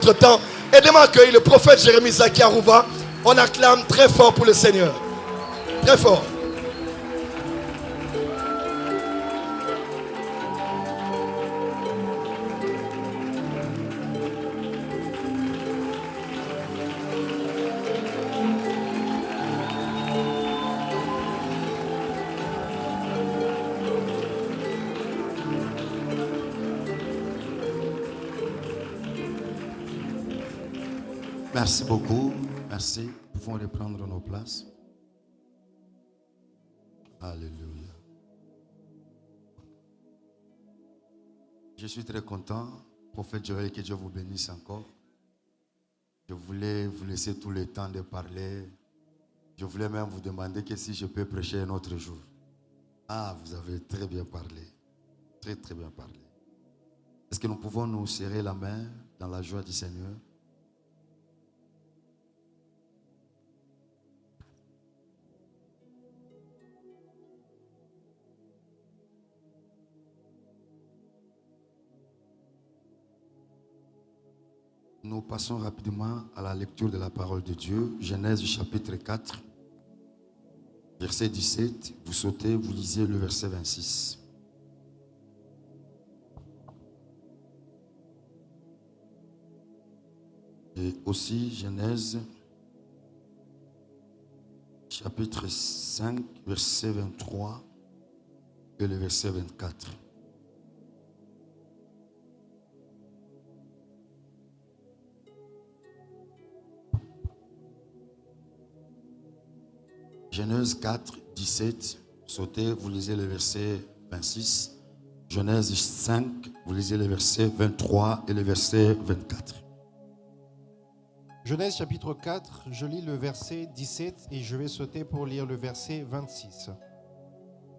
Notre temps, aidez-moi à accueillir le prophète Jérémie Zaki Arouva. On acclame très fort pour le Seigneur. Très fort. Merci beaucoup. Merci. Nous pouvons reprendre nos places. Alléluia. Je suis très content, prophète Joël, que Dieu vous bénisse encore. Je voulais vous laisser tout le temps de parler. Je voulais même vous demander que si je peux prêcher un autre jour. Ah, vous avez très bien parlé. Très, très bien parlé. Est-ce que nous pouvons nous serrer la main dans la joie du Seigneur? Nous passons rapidement à la lecture de la parole de Dieu. Genèse chapitre 4, verset 17. Vous sautez, vous lisez le verset 26. Et aussi Genèse chapitre 5, verset 23 et le verset 24. Genèse 4, 17, sautez, vous lisez le verset 26. Genèse 5, vous lisez le verset 23 et le verset 24. Genèse chapitre 4, je lis le verset 17 et je vais sauter pour lire le verset 26.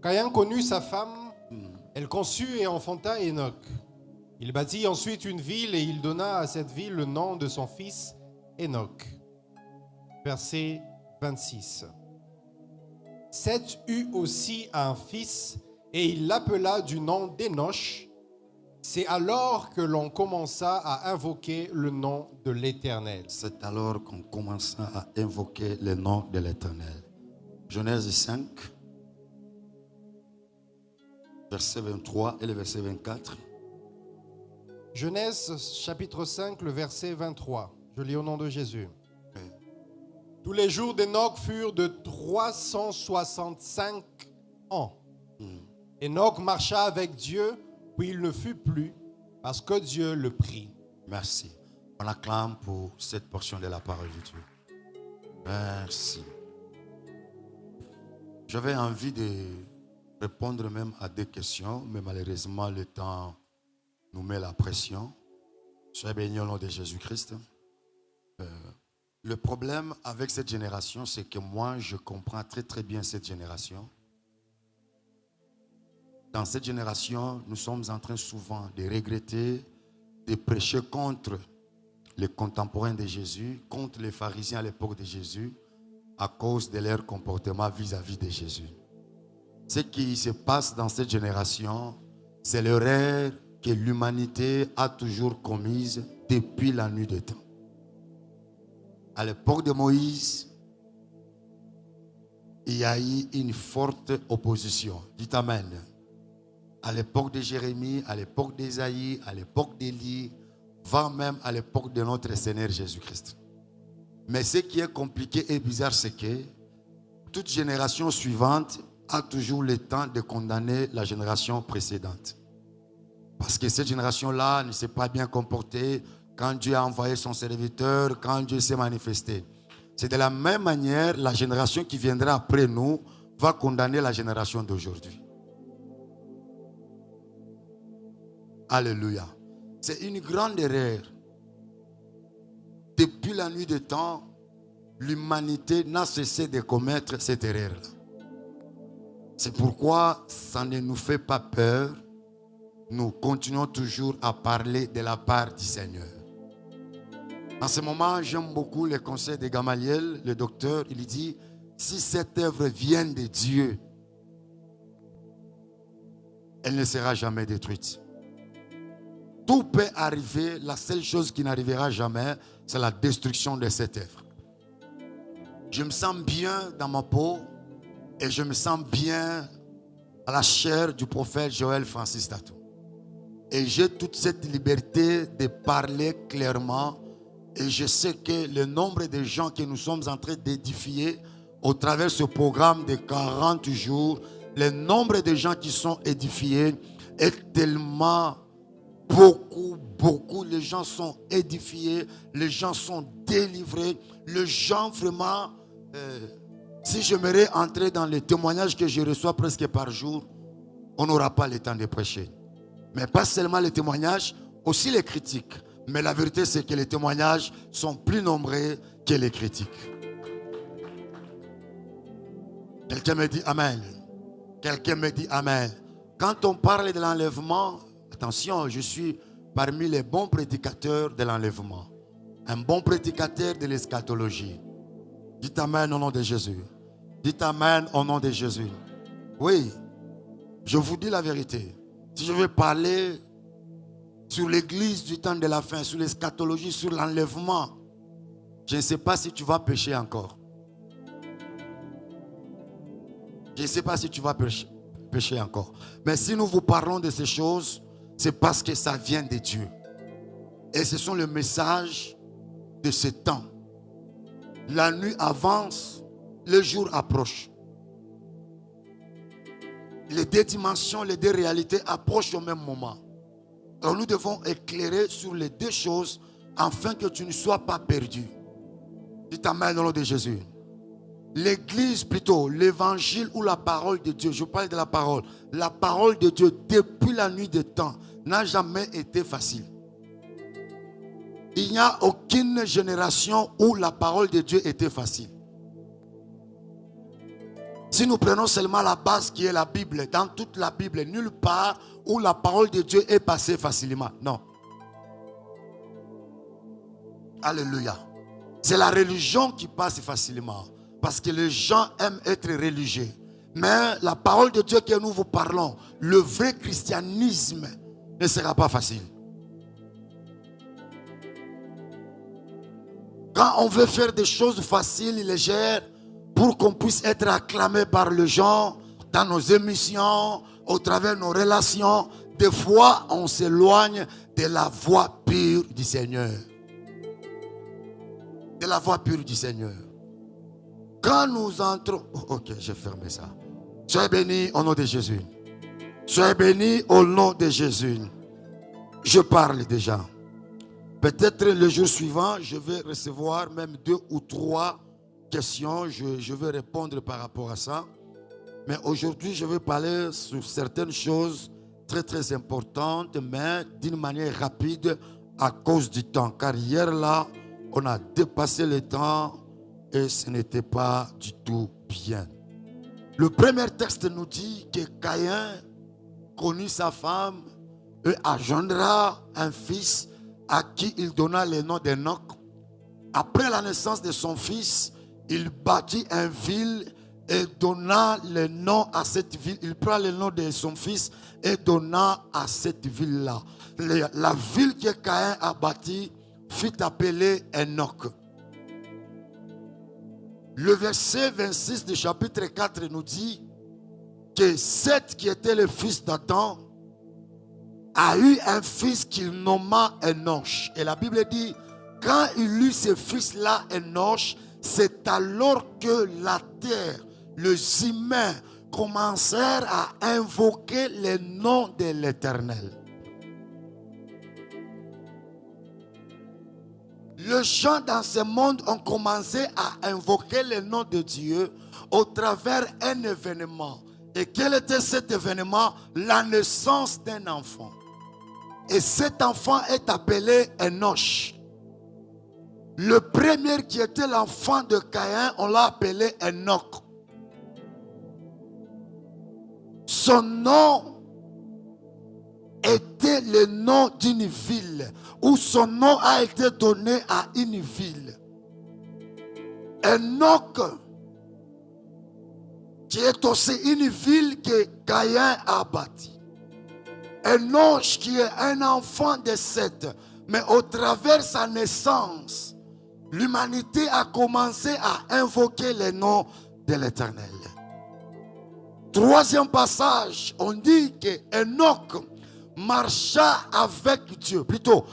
Qu'ayant connu sa femme, elle conçut et enfanta Enoch. Il bâtit ensuite une ville et il donna à cette ville le nom de son fils Enoch. Verset 26. Seth eut aussi un fils et il l'appela du nom d'Énoch. C'est alors que l'on commença à invoquer le nom de l'Éternel. C'est alors qu'on commença à invoquer le nom de l'Éternel. Genèse 5, verset 23 et le verset 24. Genèse chapitre 5, le verset 23. Je lis au nom de Jésus. Tous les jours d'Enoch furent de 365 ans. Enoch marcha avec Dieu, puis il ne fut plus, parce que Dieu le prit. Merci. On acclame pour cette portion de la parole de Dieu. Merci. J'avais envie de répondre même à des questions, mais malheureusement, le temps nous met la pression. Soyez bénis au nom de Jésus-Christ. Le problème avec cette génération, c'est que moi, je comprends très très bien cette génération. Dans cette génération, nous sommes en train souvent de regretter, de prêcher contre les contemporains de Jésus, contre les pharisiens à l'époque de Jésus, à cause de leur comportement vis-à-vis de Jésus. Ce qui se passe dans cette génération, c'est l'erreur que l'humanité a toujours commise depuis la nuit des temps. À l'époque de Moïse, il y a eu une forte opposition. Dites Amen. À l'époque de Jérémie, à l'époque d'Ésaïe, à l'époque d'Élie, voire même à l'époque de notre Seigneur Jésus-Christ. Mais ce qui est compliqué et bizarre, c'est que toute génération suivante a toujours le temps de condamner la génération précédente. Parce que cette génération-là ne s'est pas bien comportée quand Dieu a envoyé son serviteur, quand Dieu s'est manifesté. C'est de la même manière, la génération qui viendra après nous va condamner la génération d'aujourd'hui. Alléluia. C'est une grande erreur. Depuis la nuit des temps, l'humanité n'a cessé de commettre cette erreur-là. C'est pourquoi ça ne nous fait pas peur. Nous continuons toujours à parler de la part du Seigneur. En ce moment, j'aime beaucoup les conseils de Gamaliel, le docteur. Il dit, si cette œuvre vient de Dieu, elle ne sera jamais détruite. tout peut arriver. La seule chose qui n'arrivera jamais, c'est la destruction de cette œuvre. Je me sens bien dans ma peau et je me sens bien à la chair du prophète Joël Francis Tatou. Et j'ai toute cette liberté de parler clairement. Et je sais que le nombre de gens que nous sommes en train d'édifier au travers de ce programme de 40 jours, le nombre de gens qui sont édifiés est tellement beaucoup. Les gens sont édifiés, les gens sont délivrés, les gens vraiment... si j'aimerais entrer dans les témoignages que je reçois presque par jour, on n'aura pas le temps de prêcher. Mais pas seulement les témoignages, aussi les critiques. Mais la vérité, c'est que les témoignages sont plus nombreux que les critiques. Quelqu'un me dit Amen. Quelqu'un me dit Amen. Quand on parle de l'enlèvement, attention, je suis parmi les bons prédicateurs de l'enlèvement. Un bon prédicateur de l'eschatologie. Dites Amen au nom de Jésus. Dites Amen au nom de Jésus. Oui, je vous dis la vérité. Si je veux parler sur l'église du temps de la fin, sur l'eschatologie, sur l'enlèvement, je ne sais pas si tu vas pécher encore. Je ne sais pas si tu vas pécher encore. Mais si nous vous parlons de ces choses, c'est parce que ça vient de Dieu. Et ce sont les messages de ce temps. La nuit avance, le jour approche. Les deux dimensions, les deux réalités approchent au même moment. Alors nous devons éclairer sur les deux choses afin que tu ne sois pas perdu. Dites Amen au nom de Jésus. L'église plutôt, l'évangile ou la parole de Dieu, je parle de la parole. La parole de Dieu depuis la nuit des temps n'a jamais été facile. Il n'y a aucune génération où la parole de Dieu était facile. Si nous prenons seulement la base qui est la Bible, dans toute la Bible, nulle part où la parole de Dieu est passée facilement. Non. Alléluia. C'est la religion qui passe facilement. Parce que les gens aiment être religieux. Mais la parole de Dieu que nous vous parlons, le vrai christianisme ne sera pas facile. Quand on veut faire des choses faciles et légères pour qu'on puisse être acclamé par les gens dans nos émissions, au travers de nos relations, des fois on s'éloigne de la voie pure du Seigneur. De la voie pure du Seigneur. Quand nous entrons... Ok, j'ai fermé ça. Soyez bénis au nom de Jésus. Soyez bénis au nom de Jésus. Je parle déjà. Peut-être le jour suivant, je vais recevoir même 2 ou 3 questions. Je vais répondre par rapport à ça. Mais aujourd'hui, je vais parler sur certaines choses très très importantes, mais d'une manière rapide à cause du temps. Car hier là, on a dépassé le temps et ce n'était pas du tout bien. Le premier texte nous dit que Caïn connut sa femme et engendra un fils à qui il donna le nom d'Enoch. Après la naissance de son fils, il bâtit une ville et donna le nom à cette ville. Il prend le nom de son fils et donna à cette ville-là. La ville que Caïn a bâtie fut appelée Enoch. Le verset 26 du chapitre 4 nous dit que Seth, qui était le fils d'Adam, a eu un fils qu'il nomma Enoch. Et la Bible dit, quand il eut ce fils-là, Enoch, c'est alors que la terre, les humains, commencèrent à invoquer le nom de l'Éternel. Les gens dans ce monde ont commencé à invoquer le nom de Dieu au travers d'un événement. Et quel était cet événement? La naissance d'un enfant. Et cet enfant est appelé Enoch. Le premier qui était l'enfant de Caïn, on l'a appelé Enoch. Son nom était le nom d'une ville, où son nom a été donné à une ville. Enoch, qui est aussi une ville que Caïn a bâtie. Enoch qui est un enfant de Seth, mais au travers sa naissance, l'humanité a commencé à invoquer le nom de l'Éternel. Troisième passage, on dit que Enoch marcha avec Dieu. Plutôt,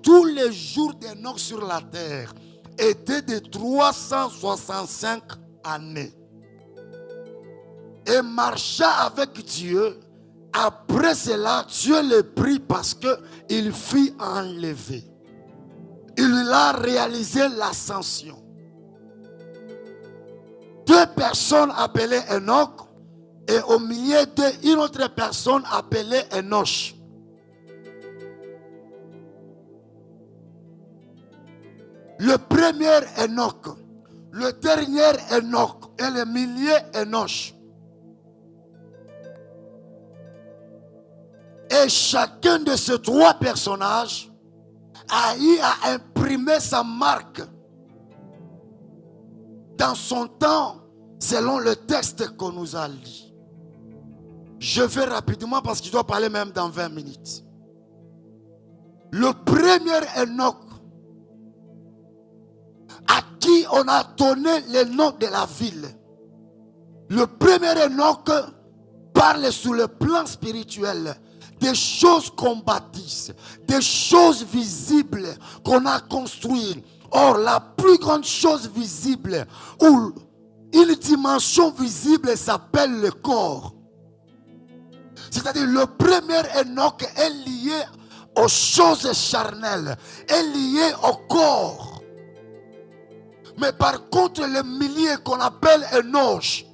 tous les jours d'Enoch sur la terre étaient de 365 années. Et marcha avec Dieu. Après cela, Dieu le prit parce qu'il fut enlevé. Il a réalisé l'ascension. Deux personnes appelées Enoch et au milieu d'eux, une autre personne appelée Enoch. Le premier Enoch, le dernier Enoch et le milieu Enoch. Et chacun de ces trois personnages a eu à imprimer sa marque dans son temps, selon le texte qu'on nous a lu. Je vais rapidement parce qu'il doit parler même dans 20 minutes. Le premier Enoch, à qui on a donné le nom de la ville. Le premier Enoch parle sur le plan spirituel des choses qu'on bâtisse, des choses visibles qu'on a construites. Or, la plus grande chose visible ou une dimension visible s'appelle le corps. C'est-à-dire le premier Enoch est lié aux choses charnelles, est lié au corps. Mais par contre, le milieu qu'on appelle Enoch,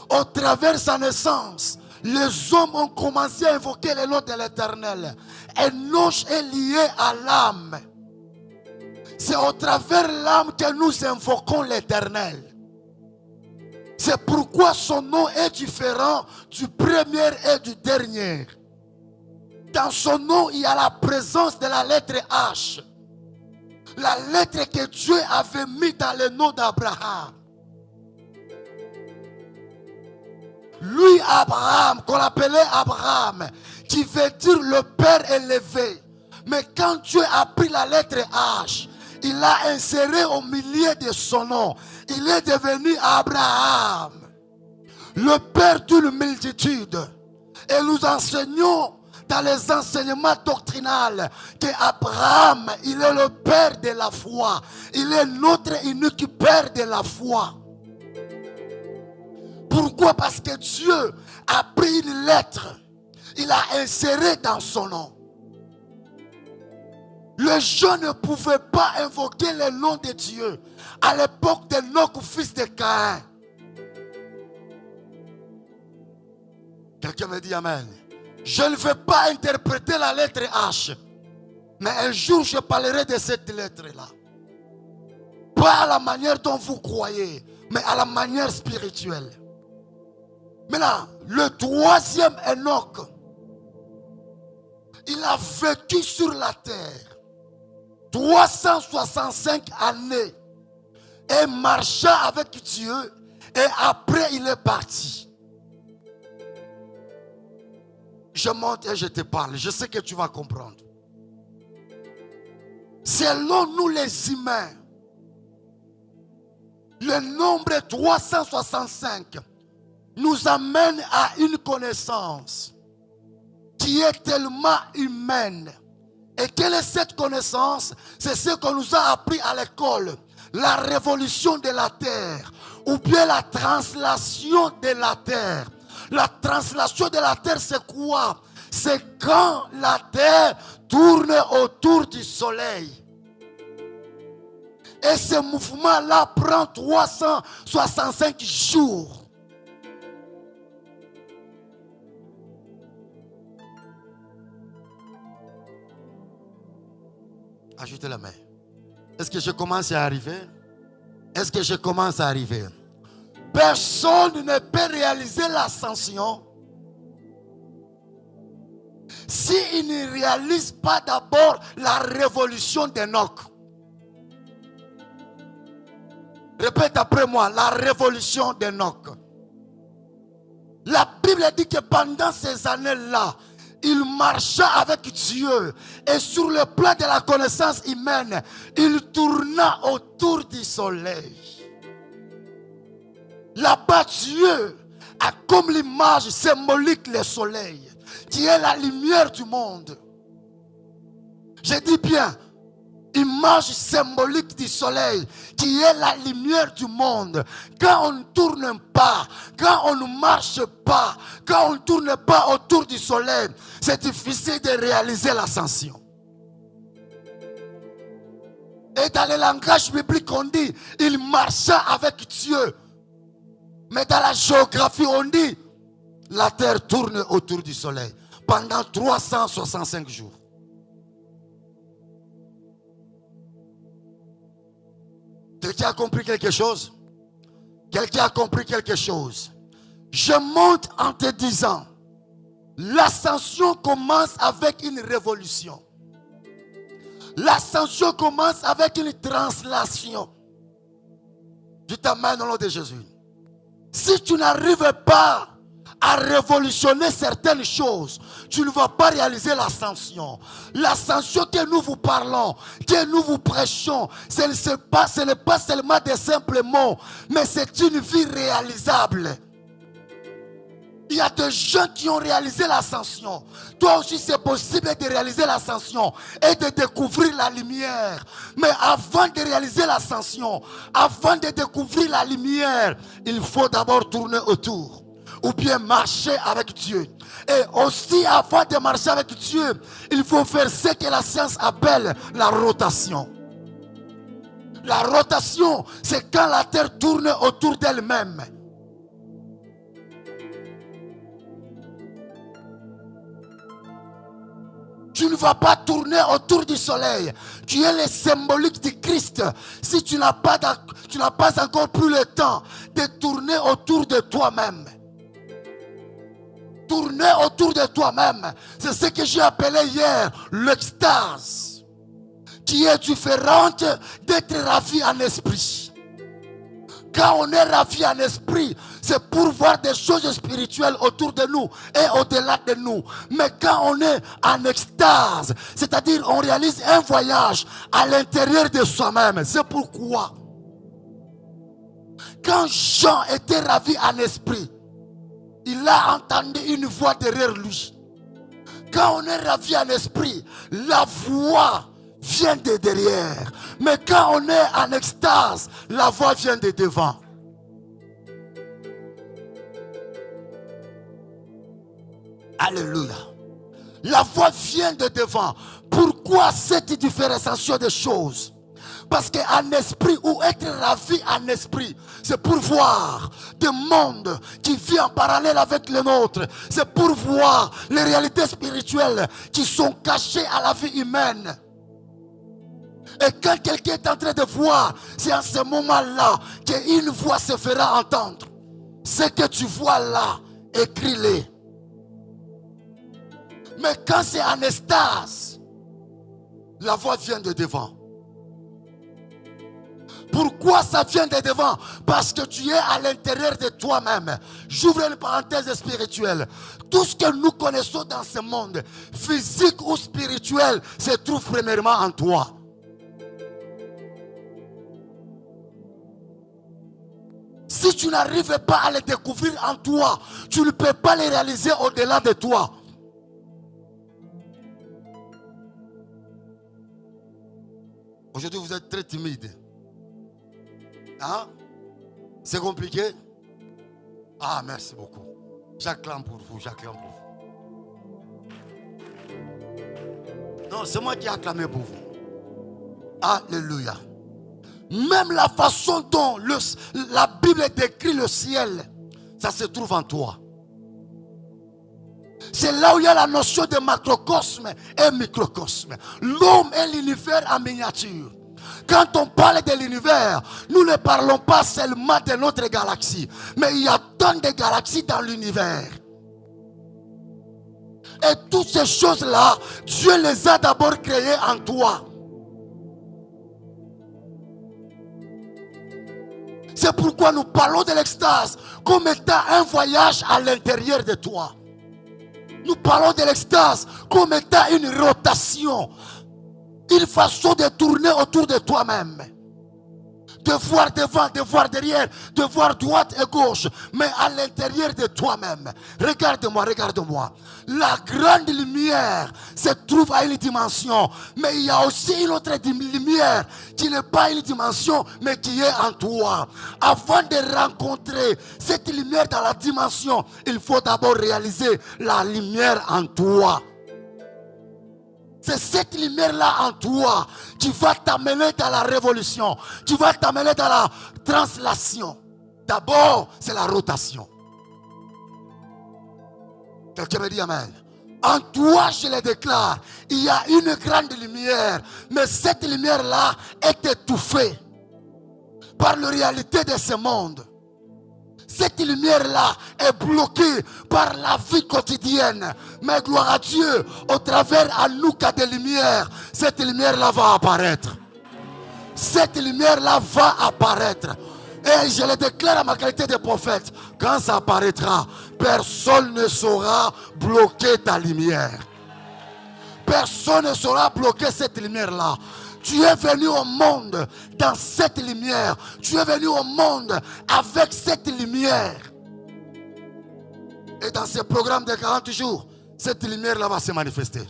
au travers de sa naissance, les hommes ont commencé à invoquer le nom de l'Éternel. Enoch est lié à l'âme. C'est au travers de l'âme que nous invoquons l'Éternel. C'est pourquoi son nom est différent du premier et du dernier. Dans son nom, il y a la présence de la lettre H. La lettre que Dieu avait mise dans le nom d'Abraham. Lui, Abraham, qu'on appelait Abraham, qui veut dire le Père élevé. Mais quand Dieu a pris la lettre H, il l'a inséré au milieu de son nom. Il est devenu Abraham, le Père d'une multitude. Et nous enseignons dans les enseignements doctrinaux qu'Abraham, il est le Père de la foi. Il est notre unique Père de la foi. Pourquoi? Parce que Dieu a pris une lettre, il l'a insérée dans son nom. Les gens ne pouvaient pas invoquer le nom de Dieu à l'époque d'Enoch, fils de Caïn. Quelqu'un me dit Amen. Je ne vais pas interpréter la lettre H, mais un jour je parlerai de cette lettre-là. Pas à la manière dont vous croyez, mais à la manière spirituelle. Maintenant, le troisième Enoch, il a vécu sur la terre 365 années et marcha avec Dieu et après il est parti. Je monte et je te parle, je sais que tu vas comprendre. Selon nous les humains, le nombre 365 nous amène à une connaissance qui est tellement humaine. Et quelle est cette connaissance? C'est ce qu'on nous a appris à l'école. La révolution de la terre. Ou bien la translation de la terre. La translation de la terre, c'est quoi? C'est quand la terre tourne autour du soleil. Et ce mouvement-là prend 365 jours. Ajoutez la main. Est-ce que je commence à arriver? Est-ce que je commence à arriver? Personne ne peut réaliser l'ascension s'il ne réalise pas d'abord la révolution d'Enoch. Répète après moi, la révolution d'Enoch. La Bible dit que pendant ces années-là, il marcha avec Dieu. Et sur le plan de la connaissance humaine, il tourna autour du soleil. Là-bas, Dieu a comme l'image symbolique le soleil, qui est la lumière du monde. Je dis bien, image symbolique du soleil, qui est la lumière du monde. Quand on ne tourne pas, quand on ne marche pas, quand on ne tourne pas autour du soleil, c'est difficile de réaliser l'ascension. Et dans le langage biblique, on dit, il marcha avec Dieu. Mais dans la géographie, on dit, la terre tourne autour du soleil pendant 365 jours. Quelqu'un a compris quelque chose? Quelqu'un a compris quelque chose? Je monte en te disant, l'ascension commence avec une révolution. L'ascension commence avec une translation. Je t'amène au nom de Jésus. Si tu n'arrives pas à révolutionner certaines choses, tu ne vas pas réaliser l'ascension. L'ascension que nous vous parlons, que nous vous prêchons, ce n'est pas seulement des simples mots, mais c'est une vie réalisable. Il y a des gens qui ont réalisé l'ascension. Toi aussi, c'est possible de réaliser l'ascension et de découvrir la lumière. Mais avant de réaliser l'ascension, avant de découvrir la lumière, il faut d'abord tourner autour. Ou bien marcher avec Dieu. Et aussi, avant de marcher avec Dieu, il faut faire ce que la science appelle la rotation. La rotation, c'est quand la terre tourne autour d'elle-même. Tu ne vas pas tourner autour du soleil. Tu es le symbolique du Christ. Si tu n'as pas encore pris le temps de tourner autour de toi-même. Tourner autour de toi-même. C'est ce que j'ai appelé hier l'extase. Qui est différente d'être ravi en esprit. Quand on est ravi en esprit, c'est pour voir des choses spirituelles autour de nous et au-delà de nous. Mais quand on est en extase, c'est-à-dire on réalise un voyage à l'intérieur de soi-même. C'est pourquoi, quand Jean était ravi en esprit, il a entendu une voix derrière lui. Quand on est ravi en esprit, la voix vient de derrière. Mais quand on est en extase, la voix vient de devant. Alléluia. La voix vient de devant. Pourquoi cette différenciation des choses? Parce qu'en esprit, ou être ravi en esprit, c'est pour voir des mondes qui vivent en parallèle avec le nôtre. C'est pour voir les réalités spirituelles qui sont cachées à la vie humaine. Et quand quelqu'un est en train de voir, c'est en ce moment-là qu'une voix se fera entendre. Ce que tu vois là, écris-le. Mais quand c'est en extase, la voix vient de devant. Pourquoi ça vient de devant? Parce que tu es à l'intérieur de toi-même. J'ouvre une parenthèse spirituelle. Tout ce que nous connaissons dans ce monde, physique ou spirituel, se trouve premièrement en toi. Si tu n'arrives pas à les découvrir en toi, tu ne peux pas les réaliser au-delà de toi. Aujourd'hui, vous êtes très timide. Hein? C'est compliqué? Ah, merci beaucoup. J'acclame pour vous, j'acclame pour vous. Non, c'est moi qui ai acclamé pour vous. Alléluia. Même la façon dont la Bible décrit le ciel, ça se trouve en toi. C'est là où il y a la notion de macrocosme et microcosme. L'homme est l'univers en miniature. Quand on parle de l'univers, nous ne parlons pas seulement de notre galaxie, mais il y a tant de galaxies dans l'univers. Et toutes ces choses-là, Dieu les a d'abord créées en toi. C'est pourquoi nous parlons de l'extase comme étant un voyage à l'intérieur de toi. Nous parlons de l'extase comme étant une rotation. Une façon de tourner autour de toi-même. De voir devant, de voir derrière, de voir droite et gauche, mais à l'intérieur de toi-même. Regarde-moi, regarde-moi. La grande lumière se trouve à une dimension, mais il y a aussi une autre lumière qui n'est pas une dimension, mais qui est en toi. Avant de rencontrer cette lumière dans la dimension, il faut d'abord réaliser la lumière en toi. C'est cette lumière-là en toi qui va t'amener dans la révolution, qui va t'amener dans la translation. D'abord, c'est la rotation. Quelqu'un me dit amen. En toi, je le déclare, il y a une grande lumière, mais cette lumière-là est étouffée par la réalité de ce monde. Cette lumière-là est bloquée par la vie quotidienne. Mais gloire à Dieu, au travers à nous qu'a des lumières, cette lumière-là va apparaître. Cette lumière-là va apparaître. Et je le déclare à ma qualité de prophète, quand ça apparaîtra, personne ne saura bloquer ta lumière. Personne ne saura bloquer cette lumière-là. Tu es venu au monde dans cette lumière. Tu es venu au monde avec cette lumière. Et dans ce programme de 40 jours, cette lumière-là va se manifester.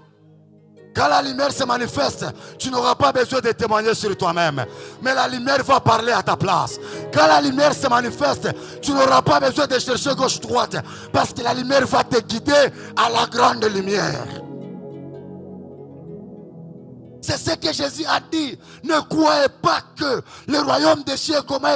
Quand la lumière se manifeste, tu n'auras pas besoin de témoigner sur toi-même. Mais la lumière va parler à ta place. Quand la lumière se manifeste, tu n'auras pas besoin de chercher gauche-droite. Parce que la lumière va te guider à la grande lumière. C'est ce que Jésus a dit. Ne croyez pas que le royaume des cieux, comment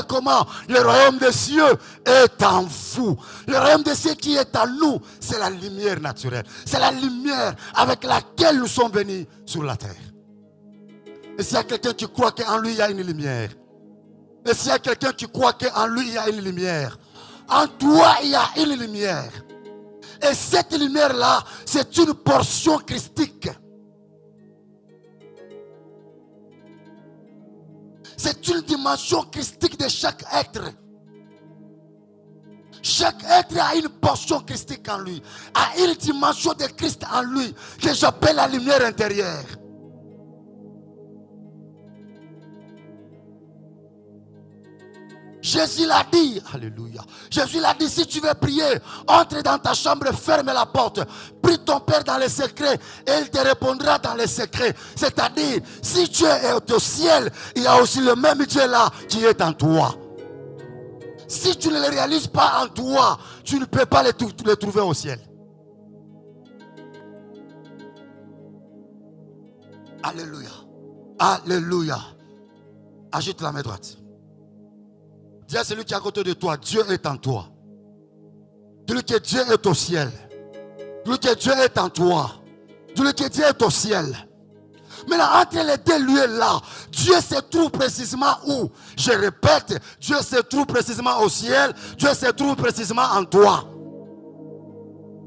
le royaume des cieux est en vous. Le royaume des cieux qui est en nous, c'est la lumière naturelle. C'est la lumière avec laquelle nous sommes venus sur la terre. Et s'il y a quelqu'un qui croit qu'en lui il y a une lumière, et s'il y a quelqu'un qui croit qu'en lui il y a une lumière, en toi il y a une lumière. Et cette lumière-là, c'est une portion christique. C'est une dimension christique de chaque être. Chaque être a une portion christique en lui, a une dimension de Christ en lui, que j'appelle la lumière intérieure. Jésus l'a dit, alléluia. Jésus l'a dit, si tu veux prier, entre dans ta chambre, ferme la porte, prie ton Père dans les secrets et il te répondra dans les secrets. C'est-à-dire, si Dieu est au ciel, il y a aussi le même Dieu là qui est en toi. Si tu ne le réalises pas en toi, tu ne peux pas le trouver au ciel. Alléluia. Alléluia. Ajoute la main droite. Dis à celui qui est à côté de toi, Dieu est en toi. Dis-lui que Dieu est au ciel. Dis-lui que Dieu est en toi. Dis-lui que Dieu est au ciel. Mais là, entre les deux lieux là, Dieu se trouve précisément où? Je répète, Dieu se trouve précisément au ciel. Dieu se trouve précisément en toi.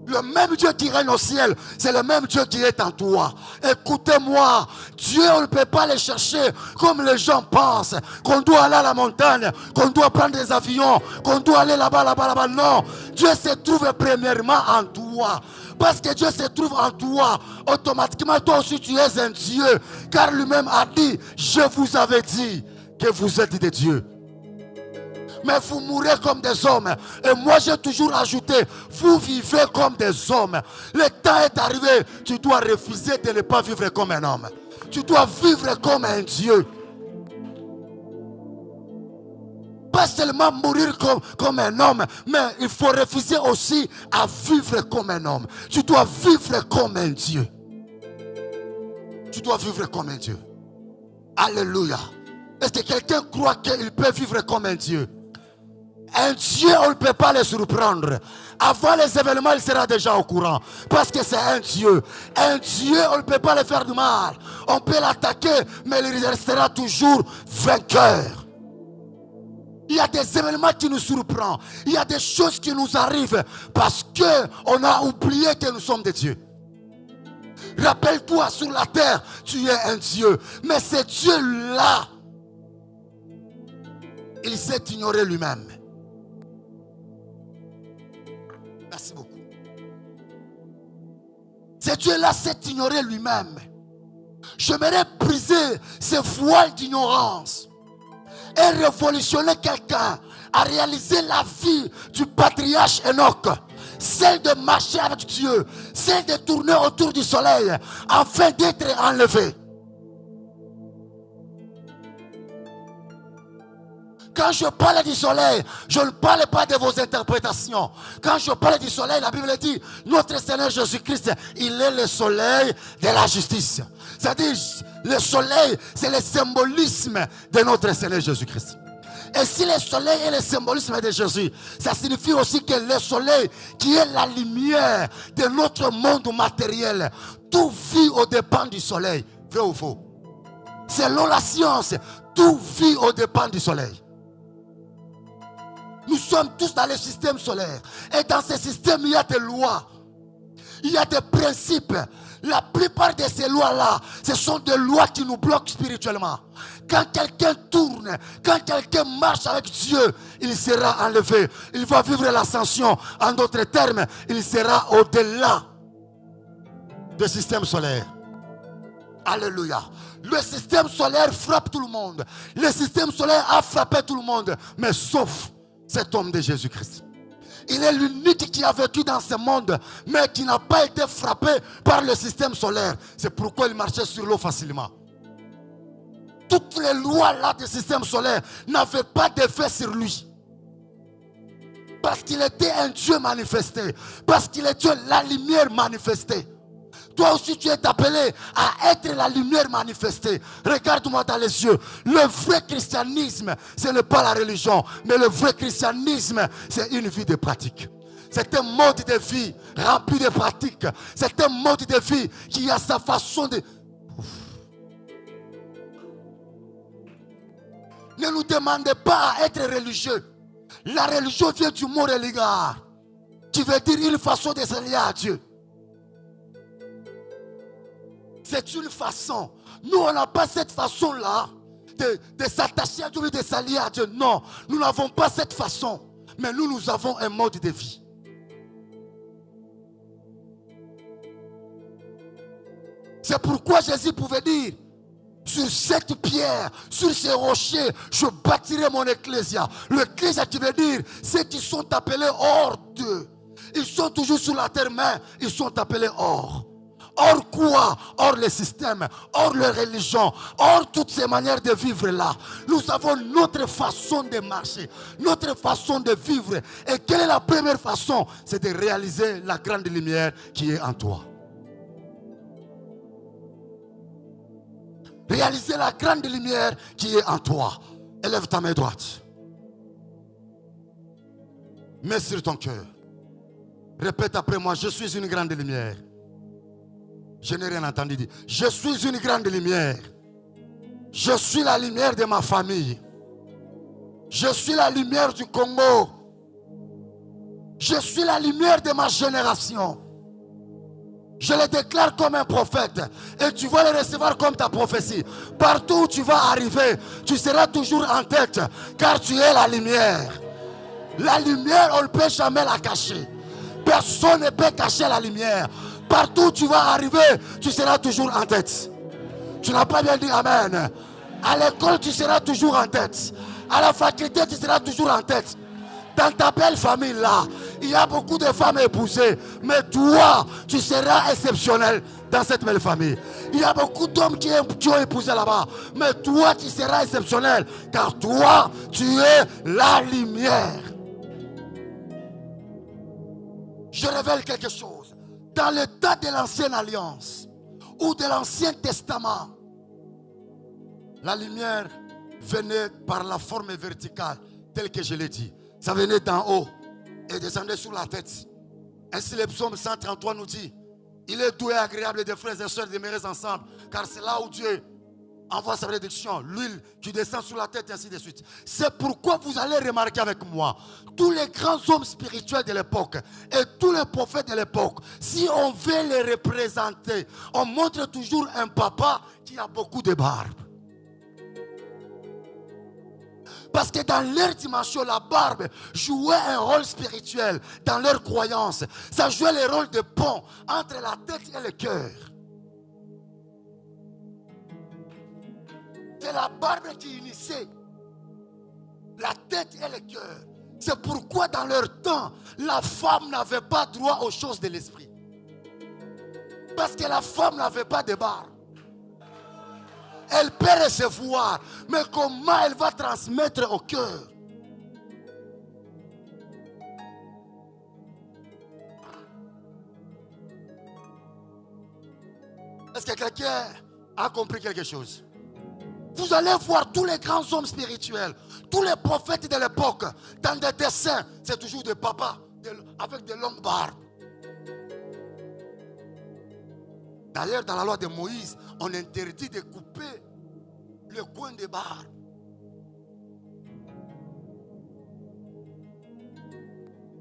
Le même Dieu qui règne au ciel, c'est le même Dieu qui est en toi. Écoutez-moi, Dieu, on ne peut pas le chercher comme les gens pensent, qu'on doit aller à la montagne, qu'on doit prendre des avions, qu'on doit aller là-bas, là-bas, là-bas. Non, Dieu se trouve premièrement en toi. Parce que Dieu se trouve en toi, automatiquement toi aussi tu es un Dieu. Car lui-même a dit, je vous avais dit que vous êtes des dieux. Mais vous mourrez comme des hommes. Et moi j'ai toujours ajouté, vous vivez comme des hommes. Le temps est arrivé, tu dois refuser de ne pas vivre comme un homme. Tu dois vivre comme un Dieu. Pas seulement mourir comme un homme, mais il faut refuser aussi à vivre comme un homme. Tu dois vivre comme un Dieu. Tu dois vivre comme un Dieu. Alléluia. Est-ce que quelqu'un croit qu'il peut vivre comme un Dieu? Un Dieu, on ne peut pas le surprendre. Avant les événements, il sera déjà au courant. Parce que c'est un Dieu. Un Dieu, on ne peut pas le faire du mal. On peut l'attaquer, mais il restera toujours vainqueur. Il y a des événements qui nous surprennent. Il y a des choses qui nous arrivent parce qu'on a oublié que nous sommes des dieux. Rappelle-toi, sur la terre, tu es un Dieu. Mais ce Dieu-là, il s'est ignoré lui-même. Merci beaucoup. Ce Dieu-là s'est ignoré lui-même. J'aimerais briser ce voile d'ignorance et révolutionner quelqu'un à réaliser la vie du patriarche Enoch, celle de marcher avec Dieu, celle de tourner autour du soleil afin d'être enlevé. Quand je parle du soleil, je ne parle pas de vos interprétations. Quand je parle du soleil, la Bible dit, notre Seigneur Jésus-Christ, il est le soleil de la justice. C'est-à-dire, le soleil, c'est le symbolisme de notre Seigneur Jésus-Christ. Et si le soleil est le symbolisme de Jésus, ça signifie aussi que le soleil, qui est la lumière de notre monde matériel, tout vit au dépend du soleil. Vrai ou faux? Selon la science, tout vit au dépend du soleil. Nous sommes tous dans le système solaire. Et dans ce système, il y a des lois. Il y a des principes. La plupart de ces lois-là, ce sont des lois qui nous bloquent spirituellement. Quand quelqu'un tourne, quand quelqu'un marche avec Dieu, il sera enlevé. Il va vivre l'ascension. En d'autres termes, il sera au-delà du système solaire. Alléluia. Le système solaire frappe tout le monde. Le système solaire a frappé tout le monde. Mais sauf cet homme de Jésus-Christ. Il est l'unique qui a vécu dans ce monde, mais qui n'a pas été frappé par le système solaire. C'est pourquoi il marchait sur l'eau facilement. Toutes les lois là du système solaire n'avaient pas d'effet sur lui. Parce qu'il était un Dieu manifesté. Parce qu'il était la lumière manifestée. Toi aussi tu es appelé à être la lumière manifestée. Regarde-moi dans les yeux. Le vrai christianisme, ce n'est pas la religion. Mais le vrai christianisme, c'est une vie de pratique. C'est un mode de vie rempli de pratiques. C'est un mode de vie qui a sa façon de... Ne nous demandez pas à être religieux. La religion vient du mot religare, qui veut dire une façon de se lier à Dieu. C'est une façon. Nous, on n'a pas cette façon-là de s'attacher à Dieu, de s'allier à Dieu. Non, nous n'avons pas cette façon. Mais nous avons un mode de vie. C'est pourquoi Jésus pouvait dire, sur cette pierre, sur ces rochers, je bâtirai mon ecclésia. L'ecclésia qui veut dire, ceux qui sont appelés hors d'eux. Ils sont toujours sur la terre, mais ils sont appelés hors. Hors quoi? Hors le système, hors la religion, hors toutes ces manières de vivre là. Nous avons notre façon de marcher, notre façon de vivre. Et quelle est la première façon? C'est de réaliser la grande lumière qui est en toi. Réaliser la grande lumière qui est en toi. Élève ta main droite. Mets sur ton cœur. Répète après moi, je suis une grande lumière. Je n'ai rien entendu dire. Je suis une grande lumière. Je suis la lumière de ma famille. Je suis la lumière du Congo. Je suis la lumière de ma génération. Je le déclare comme un prophète. Et tu vas le recevoir comme ta prophétie. Partout où tu vas arriver, tu seras toujours en tête. Car tu es la lumière. La lumière, on ne peut jamais la cacher. Personne ne peut cacher la lumière. Partout où tu vas arriver, tu seras toujours en tête. Tu n'as pas bien dit amen. À l'école, tu seras toujours en tête. À la faculté, tu seras toujours en tête. Dans ta belle famille là, il y a beaucoup de femmes épousées. Mais toi, tu seras exceptionnel dans cette belle famille. Il y a beaucoup d'hommes qui ont épousé là-bas. Mais toi, tu seras exceptionnel. Car toi, tu es la lumière. Je révèle quelque chose. Dans le temps de l'ancienne alliance ou de l'ancien testament, la lumière venait par la forme verticale, telle que je l'ai dit. Ça venait d'en haut et descendait sur la tête. Ainsi le psaume 133 nous dit, il est doux et agréable des frères et sœurs de demeurer ensemble, car c'est là où Dieu envoie sa bénédiction, l'huile qui descend sur la tête et ainsi de suite. C'est pourquoi vous allez remarquer avec moi, tous les grands hommes spirituels de l'époque et tous les prophètes de l'époque, si on veut les représenter, on montre toujours un papa qui a beaucoup de barbe. Parce que dans leur dimension, la barbe jouait un rôle spirituel dans leur croyance. Ça jouait le rôle de pont entre la tête et le cœur. C'est la barbe qui unissait la tête et le cœur. C'est pourquoi dans leur temps, la femme n'avait pas droit aux choses de l'esprit. Parce que la femme n'avait pas de barbe. Elle peut recevoir, mais comment elle va transmettre au cœur? Est-ce que quelqu'un a compris quelque chose? Vous allez voir tous les grands hommes spirituels, tous les prophètes de l'époque, dans des dessins, c'est toujours des papas avec de longues barbes. D'ailleurs, dans la loi de Moïse, on interdit de couper le coin des barbes.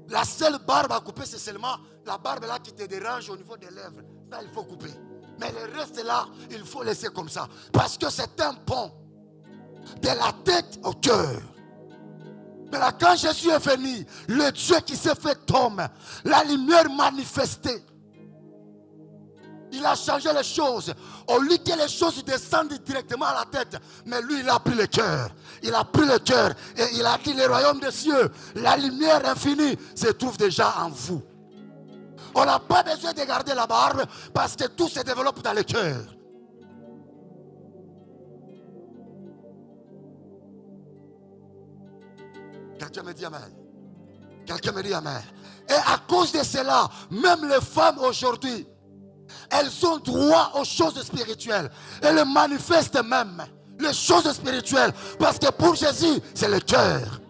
La seule barbe à couper, c'est seulement la barbe là qui te dérange au niveau des lèvres. Ça, il faut couper. Mais le reste là, il faut laisser comme ça. Parce que c'est un pont de la tête au cœur. Mais là, quand Jésus est venu, le Dieu qui s'est fait homme, la lumière manifestée, il a changé les choses. Au lieu que les choses descendent directement à la tête, mais lui, il a pris le cœur. Il a pris le cœur et il a dit: le royaume des cieux, la lumière infinie se trouve déjà en vous. On n'a pas besoin de garder la barbe parce que tout se développe dans le cœur. Quelqu'un me dit amen. Quelqu'un me dit amen. Et à cause de cela, même les femmes aujourd'hui, elles ont droit aux choses spirituelles. Elles manifestent même les choses spirituelles. Parce que pour Jésus, c'est le cœur.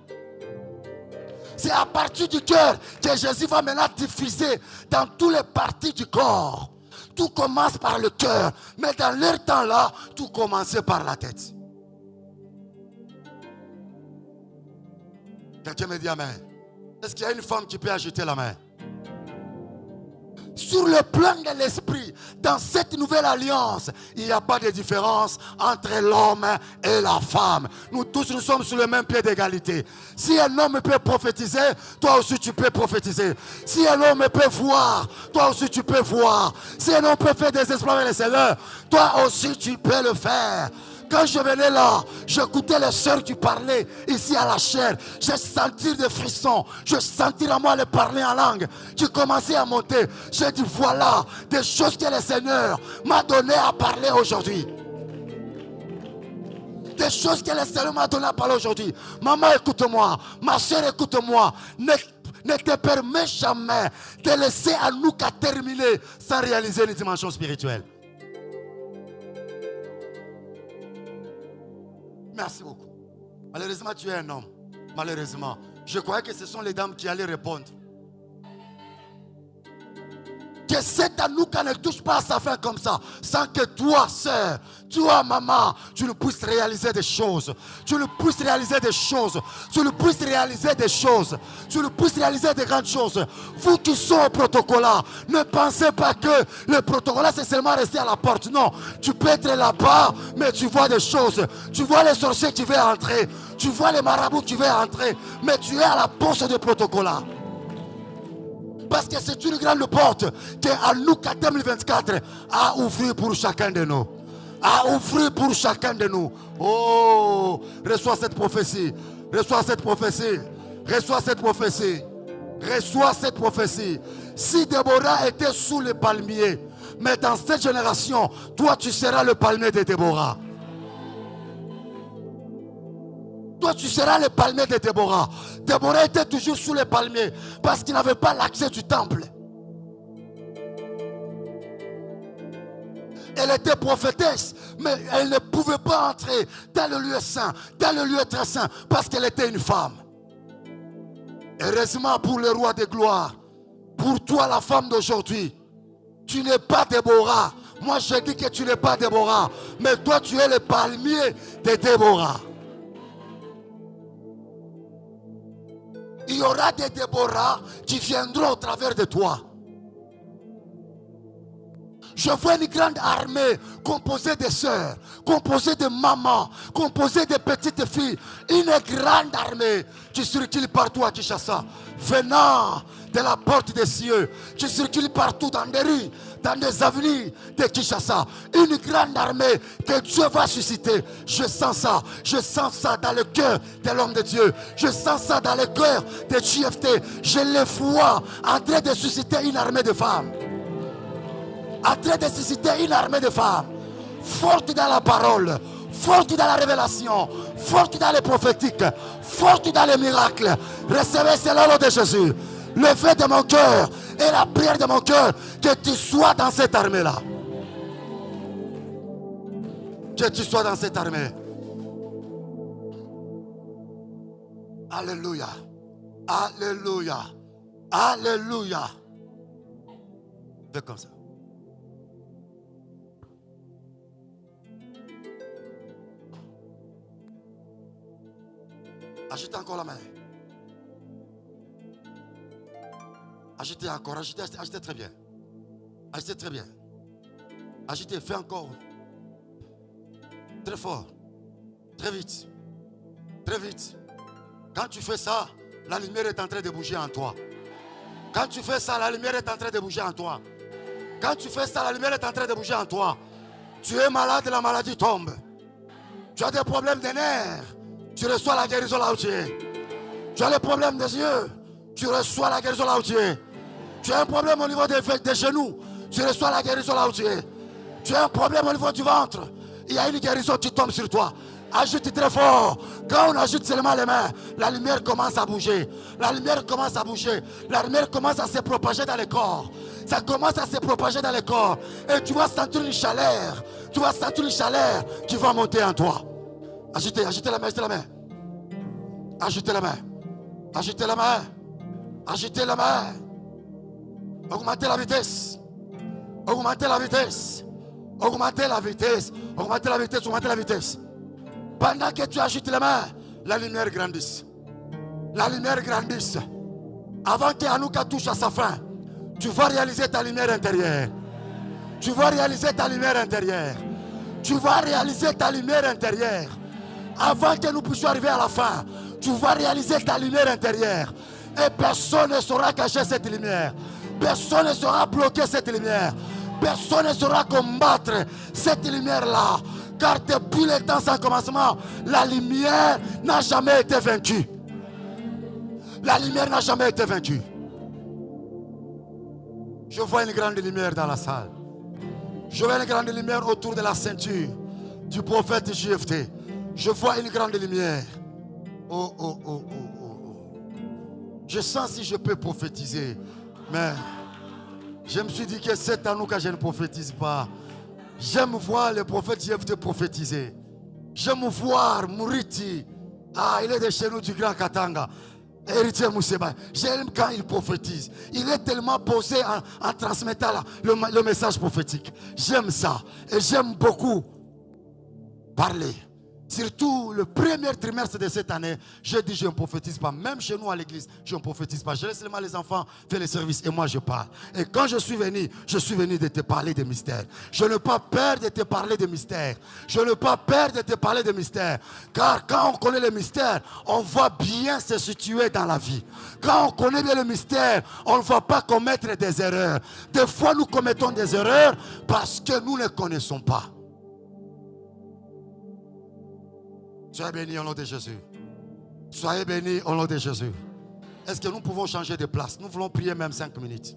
C'est à partir du cœur que Jésus va maintenant diffuser dans toutes les parties du corps. Tout commence par le cœur. Mais dans leur temps-là, tout commençait par la tête. Quelqu'un me dit amen. Est-ce qu'il y a une femme qui peut agiter la main? Sur le plan de l'esprit, dans cette nouvelle alliance, il n'y a pas de différence entre l'homme et la femme. Nous tous, nous sommes sur le même pied d'égalité. Si un homme peut prophétiser, toi aussi tu peux prophétiser. Si un homme peut voir, toi aussi tu peux voir. Si un homme peut faire des exploits avec le Seigneur, toi aussi tu peux le faire. Quand je venais là, j'écoutais les sœurs qui parlaient ici à la chair. J'ai senti des frissons. Je sentis à moi le parler en langue. J'ai commencé à monter. J'ai dit: voilà des choses que le Seigneur m'a donné à parler aujourd'hui. Des choses que le Seigneur m'a donné à parler aujourd'hui. Maman, écoute-moi. Ma soeur, écoute-moi. Ne te permets jamais de laisser à nous qu'à terminer sans réaliser une dimension spirituelle. Merci beaucoup. Malheureusement, tu es un homme. Malheureusement. Je croyais que ce sont les dames qui allaient répondre. Que cet Anouka ne touche pas à sa fin comme ça. Sans que toi, sœur, toi, maman, tu ne puisses réaliser des choses. Tu ne puisses réaliser des choses. Tu ne puisses réaliser des choses. Tu ne puisses réaliser des grandes choses. Vous qui sont au protocole, ne pensez pas que le protocole c'est seulement rester à la porte. Non, tu peux être là-bas, mais tu vois des choses. Tu vois les sorciers qui veulent entrer. Tu vois les marabouts qui veulent entrer. Mais tu es à la porte du protocole. Parce que c'est une grande porte que Anouka 2024 a ouvert pour chacun de nous. A ouvert pour chacun de nous. Oh, reçois cette prophétie. Reçois cette prophétie. Reçois cette prophétie. Reçois cette prophétie. Si Déborah était sous le palmier, mais dans cette génération, toi tu seras le palmier de Déborah. Toi, tu seras le palmier de Déborah. Déborah était toujours sous le palmier parce qu'il n'avait pas l'accès du temple. Elle était prophétesse, mais elle ne pouvait pas entrer dans le lieu saint, dans le lieu très saint, parce qu'elle était une femme. Heureusement pour le roi de gloire, pour toi la femme d'aujourd'hui, tu n'es pas Déborah. Moi je dis que tu n'es pas Déborah, mais toi tu es le palmier de Déborah. Il y aura des Déborah qui viendront au travers de toi. Je vois une grande armée composée de sœurs, composée de mamans, composée de petites filles. Une grande armée qui circule partout à Kinshasa, venant de la porte des cieux, qui circule partout dans des rues, dans des avenues de Kinshasa. Une grande armée que Dieu va susciter. Je sens ça dans le cœur de l'homme de Dieu. Je sens ça dans le cœur de JFT. Je les vois en train de susciter une armée de femmes. En train de susciter une armée de femmes. Fortes dans la parole, fortes dans la révélation, fortes dans les prophétiques, fortes dans les miracles. Recevez cela au nom de Jésus. Le vœu de mon cœur et la prière de mon cœur, que tu sois dans cette armée-là. Que tu sois dans cette armée. Alléluia. Alléluia. Alléluia. Fais comme ça. Agitez encore la main. Agitez encore, agitez très bien. Agitez très bien. Agitez, fais encore. Très fort. Très vite. Très vite. Quand tu fais ça, la lumière est en train de bouger en toi. Quand tu fais ça, la lumière est en train de bouger en toi. Quand tu fais ça, la lumière est en train de bouger en toi. Tu es malade, la maladie tombe. Tu as des problèmes de nerfs. Tu reçois la guérison là où tu es. Tu as les problèmes des yeux. Tu reçois la guérison là où tu es. Tu as un problème au niveau des genoux. Tu reçois la guérison là où tu es. Tu as un problème au niveau du ventre. Il y a une guérison qui tombe sur toi. Agite très fort. Quand on agite seulement les mains, la lumière commence à bouger. La lumière commence à bouger. La lumière commence à se propager dans le corps. Ça commence à se propager dans le corps. Et tu vas sentir une chaleur. Tu vas sentir une chaleur qui va monter en toi. Agitez la main, agitez la main. Agitez la main. Agitez la main. Agitez la main. Augmentez la vitesse. Augmentez la vitesse. Augmentez la vitesse. Augmentez la vitesse. Augmentez la vitesse. Pendant que tu agites les mains, la lumière grandisse. La lumière grandisse. Avant que Hanouka touche à sa fin, tu vas réaliser ta lumière intérieure. Tu vas réaliser ta lumière intérieure. Tu vas réaliser ta lumière intérieure. Avant que nous puissions arriver à la fin, tu vas réaliser ta lumière intérieure. Et personne ne saura cacher cette lumière. Personne ne saura bloquer cette lumière. Personne ne saura combattre cette lumière-là. Car depuis le temps sans commencement, la lumière n'a jamais été vaincue. La lumière n'a jamais été vaincue. Je vois une grande lumière dans la salle. Je vois une grande lumière autour de la ceinture du prophète JFT. Je vois une grande lumière. Oh, oh, oh, oh, oh. Je sens si je peux prophétiser. Mais je me suis dit que cette année que je ne prophétise pas. J'aime voir le prophète JFT prophétiser. J'aime voir Mouriti. Ah, il est de chez nous du Grand Katanga. Héritier Mousseba. J'aime quand il prophétise. Il est tellement posé en transmettant le message prophétique. J'aime ça. Et j'aime beaucoup parler. Surtout le premier trimestre de cette année, je dis je ne prophétise pas. Même chez nous à l'église, je ne prophétise pas. Je laisse seulement les enfants faire le service et moi je parle. Et quand je suis venu de te parler de mystères. Je n'ai pas peur de te parler de mystères. Je n'ai pas peur de te parler de mystères. Car quand on connaît les mystères, on va bien se situer dans la vie. Quand on connaît bien le mystère, on ne va pas commettre des erreurs. Des fois nous commettons des erreurs parce que nous ne connaissons pas. Soyez bénis au nom de Jésus. Soyez bénis au nom de Jésus. Est-ce que nous pouvons changer de place? Nous voulons prier même 5 minutes.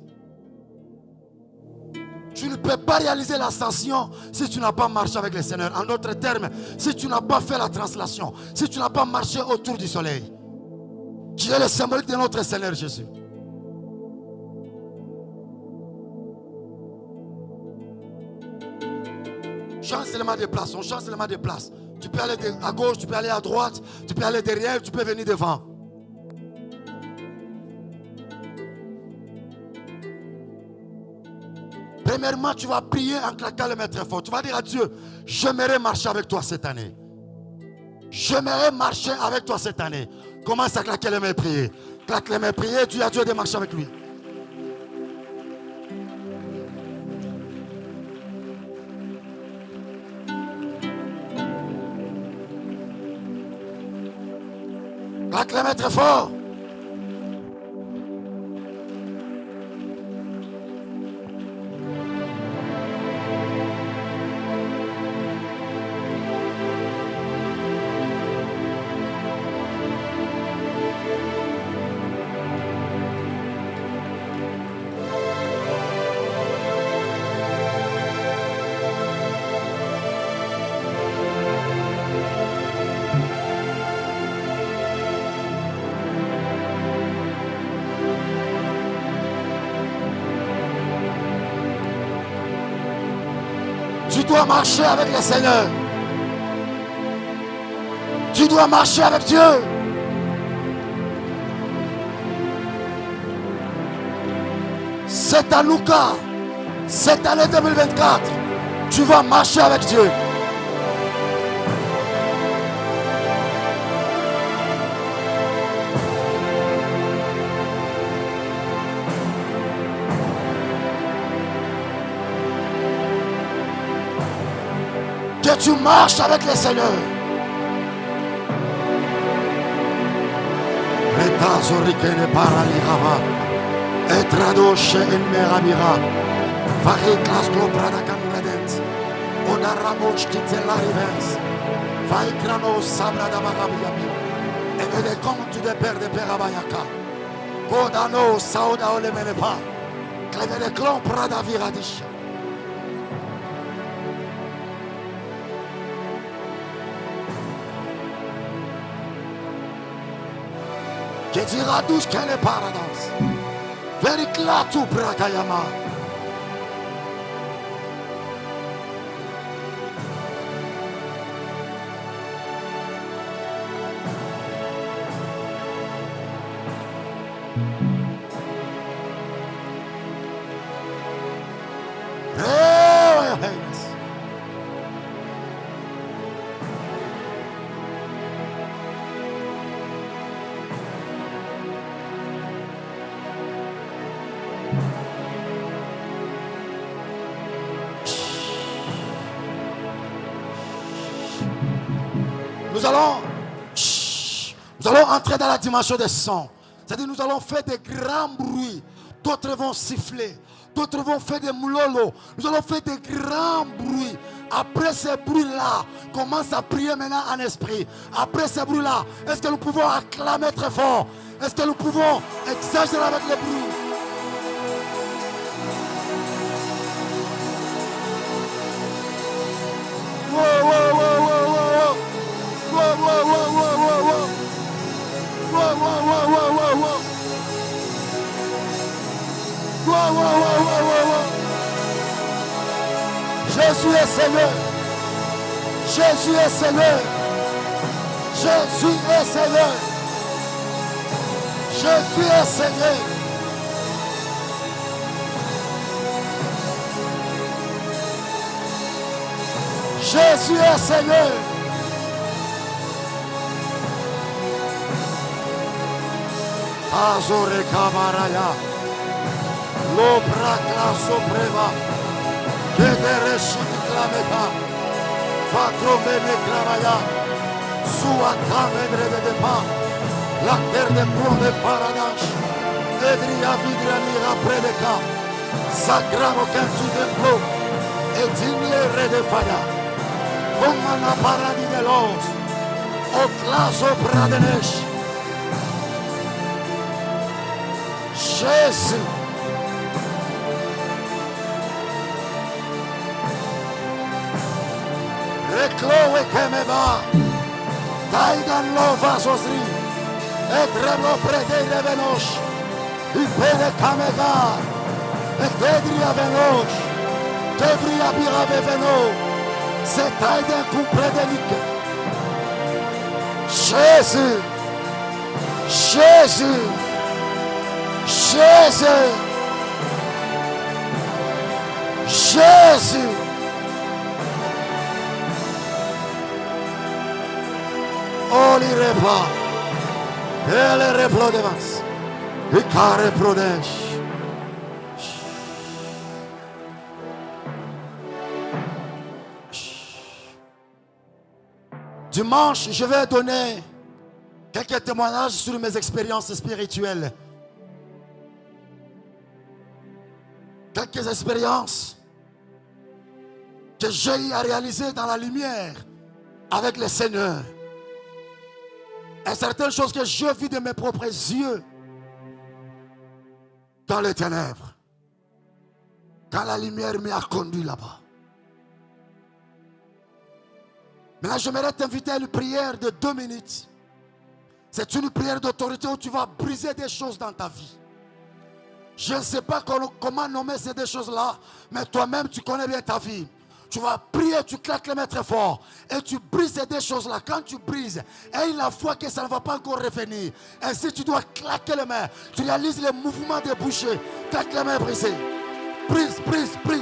Tu ne peux pas réaliser l'ascension si tu n'as pas marché avec le Seigneur. En d'autres termes, si tu n'as pas fait la translation, si tu n'as pas marché autour du soleil. Tu es le symbole de notre Seigneur Jésus. Change seulement de place, on change seulement de place. Tu peux aller à gauche, tu peux aller à droite, tu peux aller derrière, tu peux venir devant. Premièrement, tu vas prier en claquant les mains très fort. Tu vas dire à Dieu, j'aimerais marcher avec toi cette année. J'aimerais marcher avec toi cette année. Commence à claquer les mains et prier. Claque les mains et prier, tu as Dieu de marcher avec lui. Acclamez très fort. Tu dois marcher avec le Seigneur. Tu dois marcher avec Dieu. C'est à Lucas, cette année 2024, tu vas marcher avec Dieu. Que tu marches avec le Seigneur. Retazorikene paralirava. Etradoshe en meramira. Variklas globrada canradent. Onaramoch kitzelarivens. Vaikrano sabrada marabiabi. Et les comptes de père de Perabayaka. Kodano sauda olemenepa. Cleve de clon prada viradish. Que dira douce qu'elle est paradise. Veriklatu brakayama. Nous allons entrer dans la dimension des sons. C'est-à-dire nous allons faire des grands bruits. D'autres vont siffler. D'autres vont faire des moulolos. Nous allons faire des grands bruits. Après ces bruits-là, commence à prier maintenant en esprit. Après ces bruits-là, est-ce que nous pouvons acclamer très fort? Est-ce que nous pouvons exagérer avec les bruits? Wow, wow, wow, wow, wow. Wow, wow, wow, wow, wow, wow. Wow, wow, wow, wow, wow, wow. Wow, wow, wow, wow, wow, wow. Jésus est Seigneur. Jésus est Seigneur. Jésus est Seigneur. Jésus est Seigneur. Jésus est Seigneur. Azore Kamaraya, Loprakla Sopreva, Kedereshik Klameka, Fakromene Klamaya, Suakamedre de Depa, la terre de plomb de Paradage, Edria Vidranira Predeka, Sagramo Kentu de Plomb, et Digne de Faya, Comana Paradis de Los, Oclaso Pradenesh. Jésus. Recloe Kemeba. Taidan Lova Sosri. Etremo Prede Revenosh. Ipele Kamega. Etedria Venosh. Devria Birave Veno. C'est Taidan Kumpredelique. Jésus. Jésus. Jésus, Jésus, oh les repas, et les repas devance, et carré prodèche. Dimanche, je vais donner Quelques témoignages sur mes expériences spirituelles. Quelques expériences que j'ai eu à réaliser dans la lumière avec le Seigneur. Et certaines choses que j'ai vues de mes propres yeux dans les ténèbres. Quand la lumière m'a conduit là-bas. Maintenant, j'aimerais t'inviter à une prière de 2 minutes. C'est une prière d'autorité où tu vas briser des choses dans ta vie. Je ne sais pas comment nommer ces 2 choses-là, mais toi-même, tu connais bien ta vie. Tu vas prier, tu claques les mains très fort. Et tu brises ces 2 choses-là. Quand tu brises, aie la foi que ça ne va pas encore revenir. Ainsi, tu dois claquer les mains. Tu réalises les mouvements des bouchées. Claque les mains brisées. Brise, brise, brise.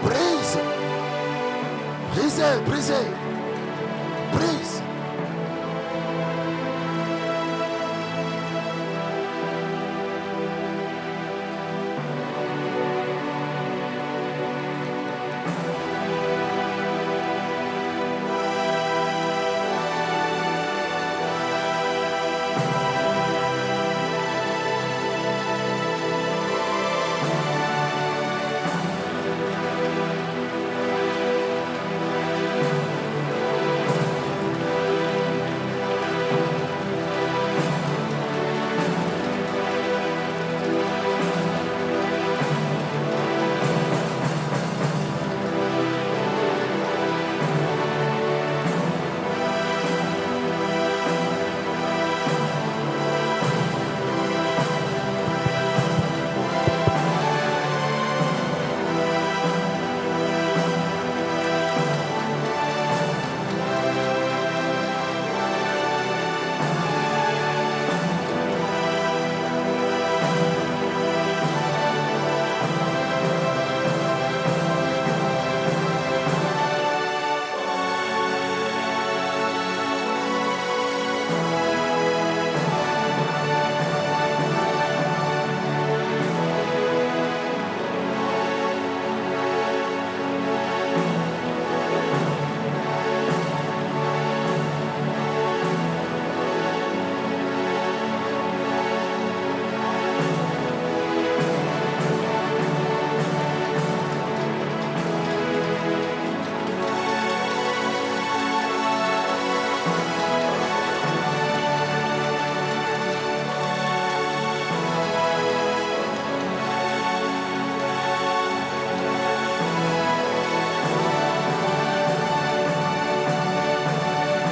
Brise. Brisez, brisez. Brise.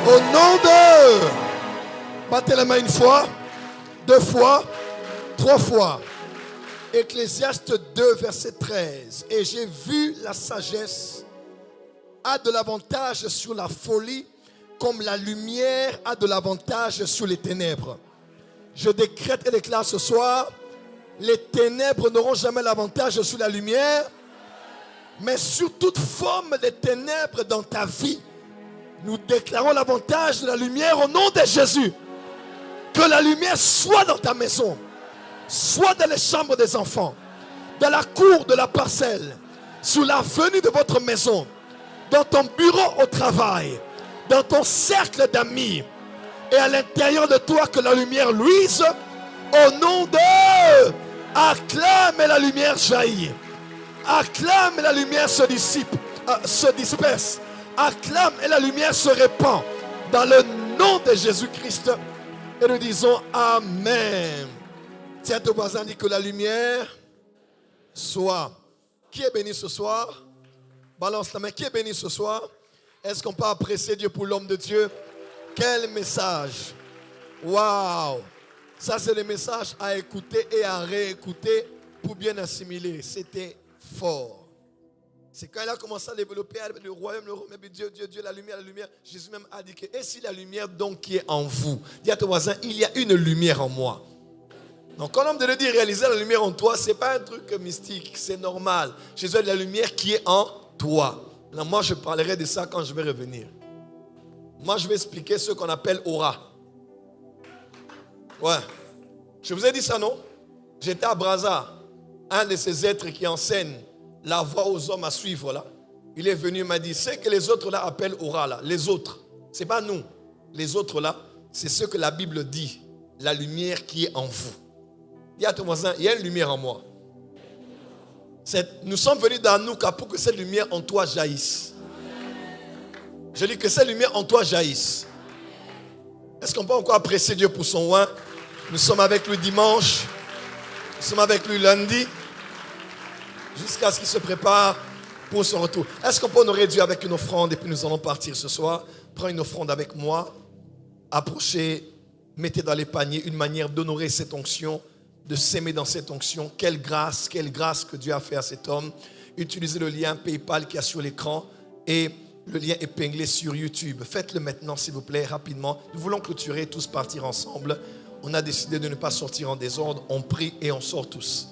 Au nom de... Battez la main 1 fois, 2 fois, 3 fois. Ecclésiaste 2, verset 13. Et j'ai vu la sagesse a de l'avantage sur la folie, comme la lumière a de l'avantage sur les ténèbres. Je décrète et déclare ce soir, les ténèbres n'auront jamais l'avantage sur la lumière, mais sur toute forme de ténèbres dans ta vie, nous déclarons l'avantage de la lumière au nom de Jésus. Que la lumière soit dans ta maison, soit dans les chambres des enfants, dans la cour de la parcelle, sur l'avenue de votre maison, dans ton bureau au travail, dans ton cercle d'amis, et à l'intérieur de toi, que la lumière luise. Au nom de... Acclame et la lumière jaillit. Acclame et la lumière se disperse. Acclame et la lumière se répand. Dans le nom de Jésus-Christ. Et nous disons Amen. Tiens ton voisin, dit que la lumière soit. Qui est béni ce soir? Balance la main. Qui est béni ce soir? Est-ce qu'on peut apprécier Dieu pour l'homme de Dieu? Quel message! Waouh! Ça, c'est le message à écouter et à réécouter pour bien assimiler. C'était fort. C'est quand il a commencé à développer le royaume, Dieu, la lumière, Jésus même a dit que, et si la lumière donc qui est en vous? Dis à ton voisin, il y a une lumière en moi. Donc quand l'homme de Dieu dit réaliser la lumière en toi, ce n'est pas un truc mystique, c'est normal. Jésus a dit la lumière qui est en toi. Là, moi, je parlerai de ça quand je vais revenir. Moi, je vais expliquer ce qu'on appelle aura. Ouais. Je vous ai dit ça, non? J'étais à Brazza. Un de ces êtres qui enseigne la voie aux hommes à suivre là. Il est venu, il m'a dit, c'est que les autres là appellent aura là. Les autres, c'est pas nous. Les autres là, c'est ce que la Bible dit. La lumière qui est en vous. Dis à ton voisin, il y a une lumière en moi. Nous sommes venus dans Anouka pour que cette lumière en toi jaillisse. Je dis que cette lumière en toi jaillisse. Est-ce qu'on peut encore apprécier Dieu pour son oin? Nous sommes avec lui dimanche. Nous sommes avec lui lundi. Jusqu'à ce qu'il se prépare pour son retour. Est-ce qu'on peut honorer Dieu avec une offrande et puis nous allons partir ce soir? Prends une offrande avec moi. Approchez, mettez dans les paniers une manière d'honorer cette onction, de s'aimer dans cette onction. Quelle grâce que Dieu a fait à cet homme. Utilisez le lien PayPal qui est sur l'écran et le lien épinglé sur YouTube. Faites-le maintenant, s'il vous plaît, rapidement. Nous voulons clôturer, tous partir ensemble. On a décidé de ne pas sortir en désordre. On prie et on sort tous.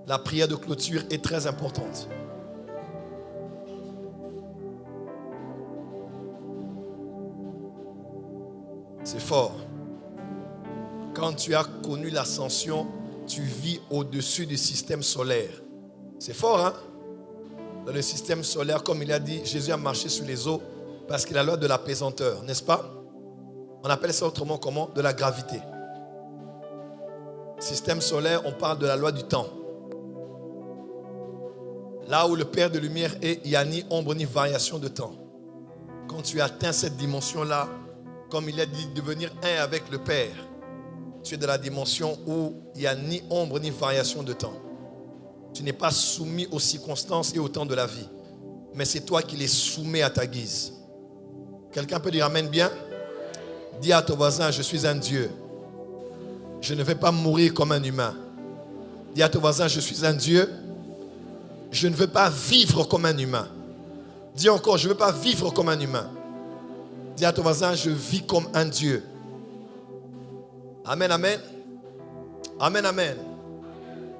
La prière de clôture est très importante. C'est fort. Quand tu as connu l'ascension, tu vis au-dessus du système solaire. C'est fort, hein? Dans le système solaire, comme il a dit, Jésus a marché sur les eaux parce qu'il a la loi de la pesanteur, n'est-ce pas? On appelle ça autrement comment? De la gravité. Système solaire, on parle de la loi du temps. Là où le Père de lumière est, il n'y a ni ombre ni variation de temps. Quand tu atteins cette dimension-là, comme il a dit, devenir un avec le Père, tu es dans la dimension où il n'y a ni ombre ni variation de temps. Tu n'es pas soumis aux circonstances et au temps de la vie. Mais c'est toi qui les soumets à ta guise. Quelqu'un peut dire amen bien? Dis à ton voisin, je suis un Dieu. Je ne vais pas mourir comme un humain. Dis à ton voisin, je suis un Dieu. Je ne veux pas vivre comme un humain. Dis encore, je ne veux pas vivre comme un humain. Dis à ton voisin, je vis comme un Dieu. Amen, amen. Amen, amen.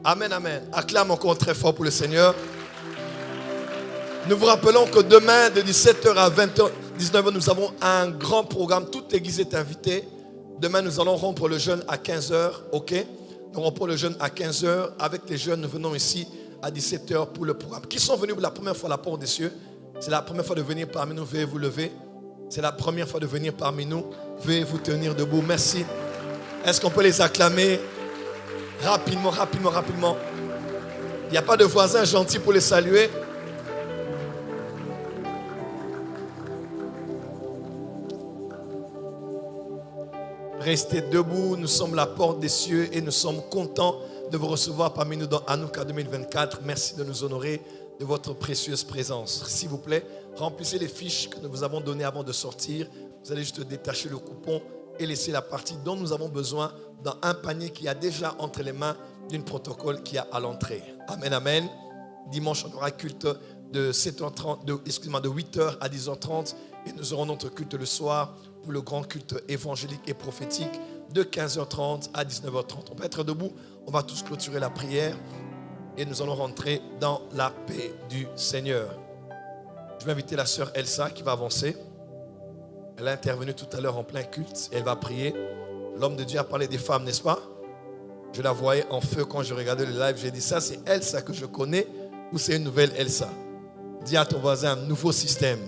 Amen, amen. Acclame encore très fort pour le Seigneur. Nous vous rappelons que demain, de 17h à 20h, 19h, nous avons un grand programme. Toute l'église est invitée. Demain, nous allons rompre le jeûne à 15h. OK? Nous rompons le jeûne à 15h. Avec les jeunes, nous venons ici à 17h pour le programme. Qui sont venus pour la première fois à la porte des cieux? C'est la première fois de venir parmi nous. Veuillez vous lever. C'est la première fois de venir parmi nous. Veuillez vous tenir debout. Merci. Est-ce qu'on peut les acclamer? Rapidement, rapidement, rapidement. Il n'y a pas de voisins gentils pour les saluer. Restez debout. Nous sommes la porte des cieux et nous sommes contents de vous recevoir parmi nous dans Anouka 2024. Merci de nous honorer de votre précieuse présence. S'il vous plaît, remplissez les fiches que nous vous avons données avant de sortir. Vous allez juste détacher le coupon et laisser la partie dont nous avons besoin dans un panier qui a déjà entre les mains d'une protocole qui a à l'entrée. Amen, amen. Dimanche, on aura culte de 7h30, de 8h à 10h30 et nous aurons notre culte le soir pour le grand culte évangélique et prophétique de 15h30 à 19h30. On peut être debout, on va tous clôturer la prière et nous allons rentrer dans la paix du Seigneur. Je vais inviter la sœur Elsa qui va avancer. Elle a intervenu tout à l'heure en plein culte et elle va prier. L'homme de Dieu a parlé des femmes, n'est-ce pas? Je la voyais en feu quand je regardais le live. J'ai dit, ça c'est Elsa que je connais ou c'est une nouvelle Elsa? Dis à ton voisin, nouveau système.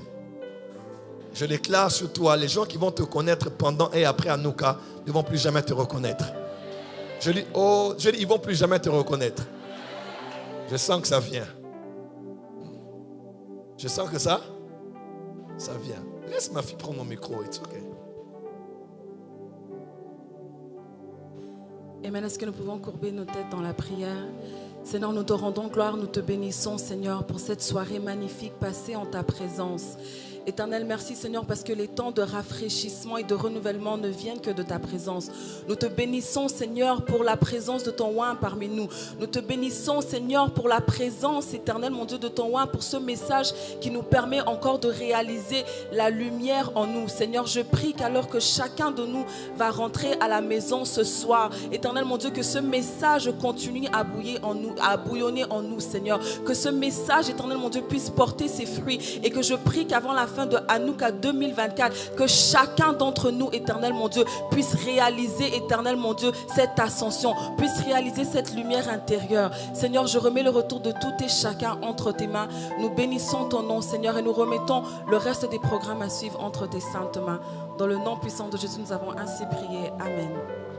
Je déclare sur toi, les gens qui vont te connaître pendant et après Anouka ne vont plus jamais te reconnaître. Je dis, ils ne vont plus jamais te reconnaître. Je sens que ça vient. Je sens que ça vient. Laisse ma fille prendre mon micro, it's okay. Amen. Est-ce que nous pouvons courber nos têtes dans la prière? Seigneur, nous te rendons gloire, nous te bénissons, Seigneur, pour cette soirée magnifique passée en ta présence. Éternel, merci Seigneur parce que les temps de rafraîchissement et de renouvellement ne viennent que de ta présence. Nous te bénissons Seigneur pour la présence de ton oint parmi nous. Nous te bénissons Seigneur pour la présence éternelle, mon Dieu, de ton oint, pour ce message qui nous permet encore de réaliser la lumière en nous. Seigneur, je prie qu'alors que chacun de nous va rentrer à la maison ce soir, éternel mon Dieu, que ce message continue à bouillonner en nous Seigneur. Que ce message éternel mon Dieu puisse porter ses fruits et que je prie qu'avant la fin de Hanouka 2024, que chacun d'entre nous, éternel mon Dieu, puisse réaliser, éternel mon Dieu, cette ascension, puisse réaliser cette lumière intérieure. Seigneur, je remets le retour de tout et chacun entre tes mains. Nous bénissons ton nom, Seigneur, et nous remettons le reste des programmes à suivre entre tes saintes mains. Dans le nom puissant de Jésus, nous avons ainsi prié. Amen.